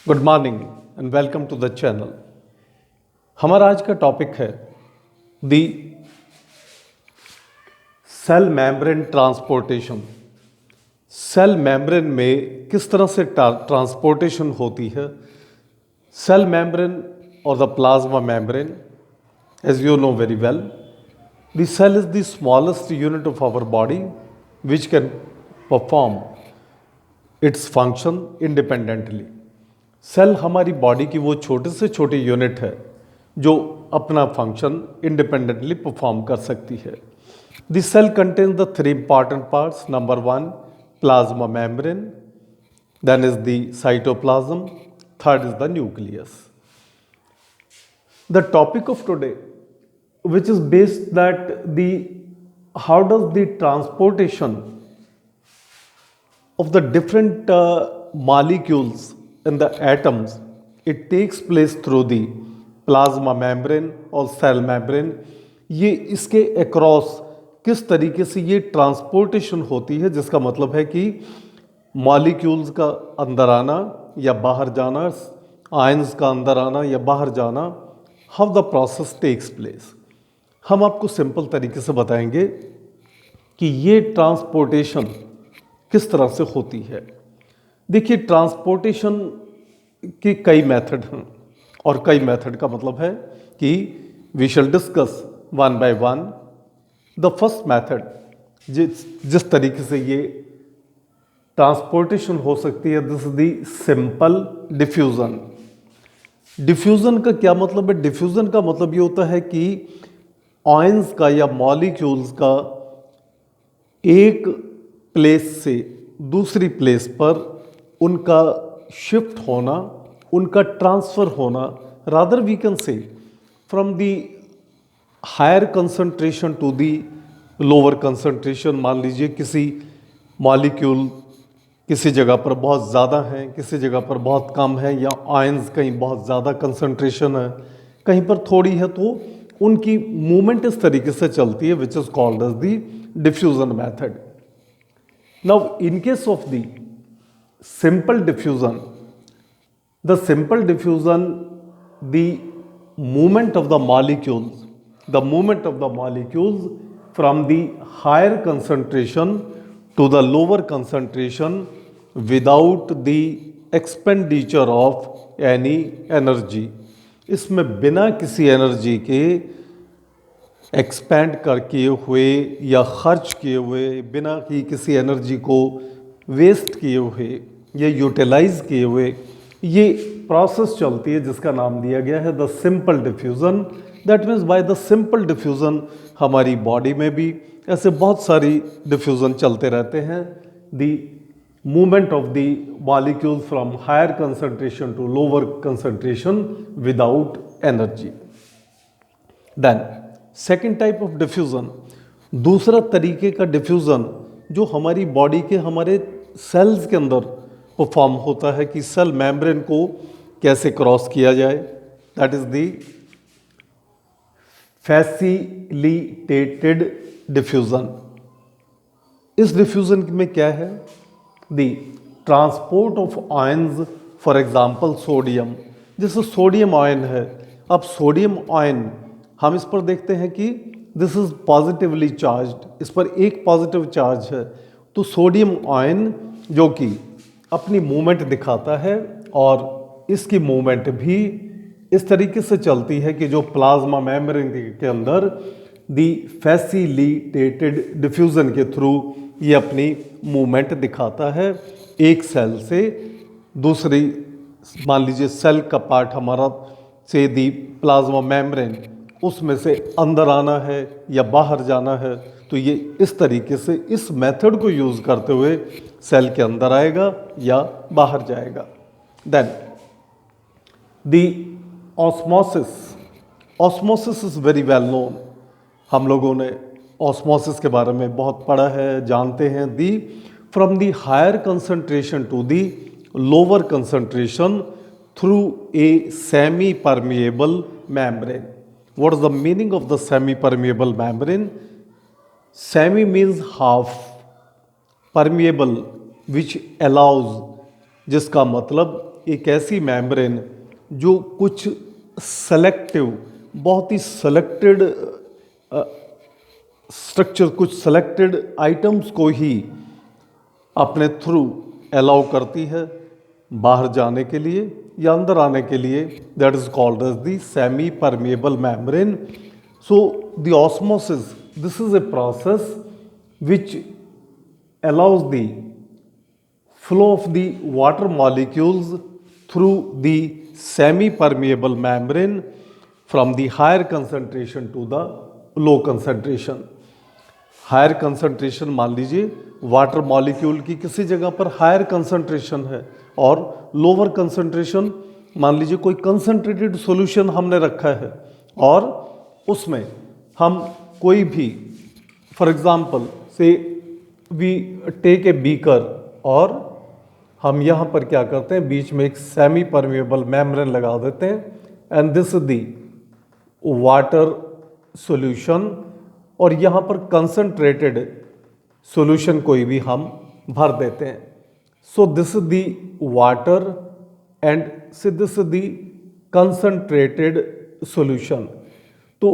Good morning and welcome to the channel. हमारा आज का टॉपिक है the cell membrane transportation. Cell membrane में किस तरह से ट्रांसपोर्टेशन होती है। सेल मेम्ब्रेन और the plasma membrane, as you know very well, the cell is the smallest unit of our body which can perform its function independently. Cell हमारी body की वो छोटे से छोटी यूनिट है जो अपना फंक्शन इंडिपेंडेंटली परफॉर्म कर सकती है। The cell contains the three important parts. Number one, plasma membrane, then is the cytoplasm, third is the nucleus. The topic of today which is based that the how does the transportation of the different molecules in the atoms, it takes place through the plasma membrane और cell membrane। ये इसके across किस तरीके से ये transportation होती है, जिसका मतलब है कि मॉलिक्यूल्स का अंदर आना या बाहर जाना, आयंस का अंदर आना या बाहर जाना, how the process takes place. हम आपको सिंपल तरीके से बताएंगे कि ये ट्रांसपोर्टेशन किस तरह से होती है। देखिए, ट्रांसपोर्टेशन के कई मेथड हैं और कई मेथड का मतलब है कि we shall discuss one by one. The first method, जिस तरीके से ये ट्रांसपोर्टेशन हो सकती है, this is the simple diffusion. Diffusion का क्या मतलब है? डिफ्यूज़न का मतलब ये होता है कि आयंस का या मॉलिक्यूल्स का एक प्लेस से दूसरी प्लेस पर उनका शिफ्ट होना, उनका ट्रांसफ़र होना, rather we can say from the higher concentration to the lower concentration. मान लीजिए किसी मॉलिक्यूल किसी जगह पर बहुत ज़्यादा है, किसी जगह पर बहुत कम है, या आयंस कहीं बहुत ज़्यादा कंसंट्रेशन है, कहीं पर थोड़ी है, तो उनकी मूवमेंट इस तरीके से चलती है, which is called as the diffusion method. Now in case of the simple diffusion, the simple diffusion, the movement of the molecules, the movement of the molecules from the higher concentration to the lower concentration without the expenditure of any energy. इसमें बिना किसी energy के expand कर किए हुए या खर्च किए हुए, बिना ही किसी एनर्जी को वेस्ट किए हुए या यूटिलाइज किए हुए ये प्रोसेस चलती है, जिसका नाम दिया गया है the simple diffusion. That means by the simple diffusion हमारी बॉडी में भी ऐसे बहुत सारी डिफ्यूज़न चलते रहते हैं। The movement of the molecules from higher concentration to lower concentration without energy. Then second type of diffusion, दूसरा तरीके का डिफ्यूज़न जो हमारी बॉडी के हमारे सेल्स के अंदर परफॉर्म होता है कि सेल मेम्ब्रेन को कैसे क्रॉस किया जाए, that is the facilitated diffusion. इस डिफ्यूज़न में क्या है? The transport of ions, for example sodium, जैसे सोडियम आयन है। अब सोडियम आयन हम इस पर देखते हैं कि दिस इज पॉजिटिवली चार्ज्ड, इस पर एक पॉजिटिव चार्ज है, तो सोडियम आयन जो कि अपनी मूवमेंट दिखाता है और इसकी मूवमेंट भी इस तरीके से चलती है कि जो प्लाज्मा मेम्ब्रेन के अंदर दी फैसिलिटेटेड डिफ्यूज़न के थ्रू ये अपनी मूवमेंट दिखाता है एक सेल से दूसरी। मान लीजिए सेल का पार्ट हमारा से दी प्लाज्मा मेम्ब्रेन, उसमें से अंदर आना है या बाहर जाना है, तो ये इस तरीके से इस मेथड को यूज़ करते हुए सेल के अंदर आएगा या बाहर जाएगा। Then the osmosis. Osmosis is very well known. हम लोगों ने ऑस्मोसिस के बारे में बहुत पढ़ा है, जानते हैं। The from the higher concentration to the lower concentration through a semi permeable membrane. What is the meaning of the semi permeable membrane? Semi means half, permeable which allows, जिसका मतलब एक ऐसी मेम्ब्रेन जो कुछ सेलेक्टिव, बहुत ही selected structure, कुछ selected items को ही अपने थ्रू अलाउ करती है बाहर जाने के लिए या अंदर आने के लिए, that is called as the semi permeable membrane. So the osmosis, this is a process which allows the flow of the water molecules through the semi-permeable membrane from the higher concentration to the low concentration. Higher concentration, मान लीजिए water molecule की किसी जगह पर higher concentration है और lower concentration, मान लीजिए कोई कंसंट्रेटेड सॉल्यूशन हमने रखा है और उसमें हम कोई भी, फॉर एग्जांपल से वी टेक ए बीकर और हम यहाँ पर क्या करते हैं, बीच में एक सेमी परमेबल मेम्ब्रेन लगा देते हैं and this the water solution, और यहाँ पर कंसंट्रेटेड सॉल्यूशन कोई भी हम भर देते हैं. So this the water and से दिस दी कंसंट्रेटेड सॉल्यूशन. तो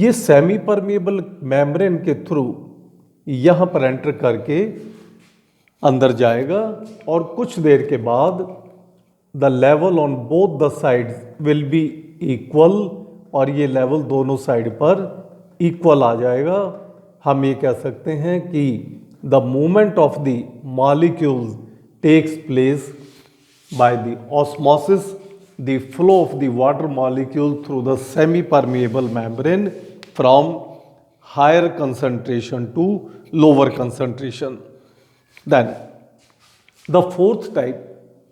ये सेमी परमेबल मेम्ब्रेन के थ्रू यहाँ पर एंटर करके अंदर जाएगा और कुछ देर के बाद the level on both the sides will be equal, और ये लेवल दोनों साइड पर इक्वल आ जाएगा. हम ये कह सकते हैं कि the movement of the molecules takes place by the osmosis, the flow of the water molecule through the semi permeable membrane from higher concentration to lower concentration. Then the fourth type,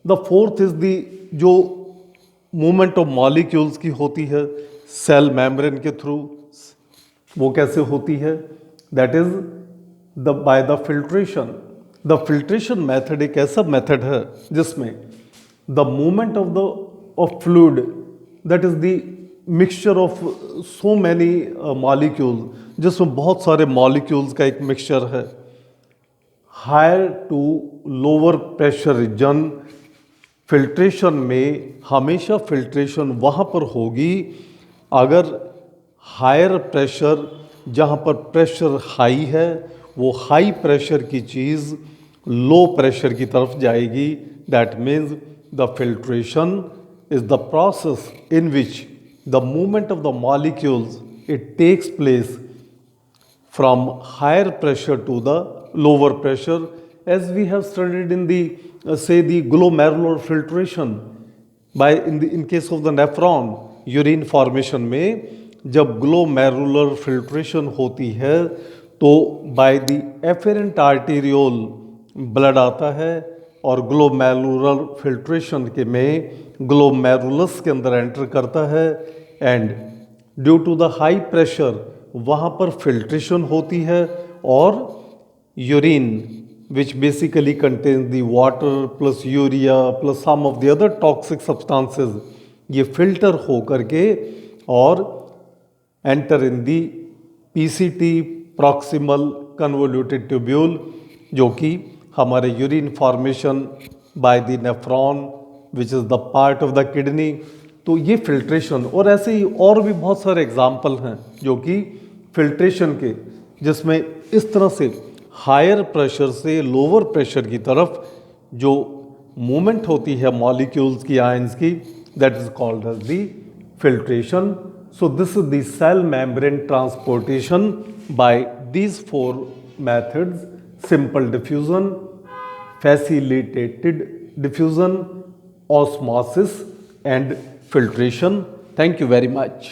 the fourth is the जो movement of molecules की होती है cell membrane के through, वो कैसे होती है, that is the by the filtration. The filtration method एक ऐसा मेथड है जिसमें the movement of fluid, that is the mixture of so many molecules, जिसमें बहुत सारे मॉलिक्यूल्स का एक मिक्सचर है, higher to lower pressure region. Filtration में हमेशा फिल्ट्रेशन वहाँ पर होगी अगर हायर प्रेशर, जहाँ पर प्रेशर हाई है, वो हाई प्रेशर की चीज़ लो प्रेशर की तरफ जाएगी. That means the filtration is the process in which the movement of the molecules, it takes place from higher pressure to the lower pressure, as we have studied in the say the glomerular filtration by in case of the nephron urine formation में जब glomerular filtration होती है तो by the afferent arteriole blood आता है और glomerular filtration के में glomerulus के अंदर एंटर करता है and due to the high pressure वहाँ पर फिल्ट्रेशन होती है और urine which basically contains the water plus urea plus some of the other toxic substances, ये फिल्टर हो करके और enter in the PCT proximal convoluted tubule, जो कि हमारे urine formation by the nephron which is the part of the kidney. तो ये filtration, और ऐसे ही और भी बहुत सारे एग्जाम्पल हैं जो कि फिल्ट्रेशन के, जिसमें इस तरह से हायर प्रेशर से लोअर प्रेशर की तरफ जो मूवमेंट होती है मॉलिक्यूल्स की, आयंस की, that is called as the filtration. So this is the cell membrane transportation by these four methods: simple diffusion, facilitated diffusion, osmosis and filtration. Thank you very much.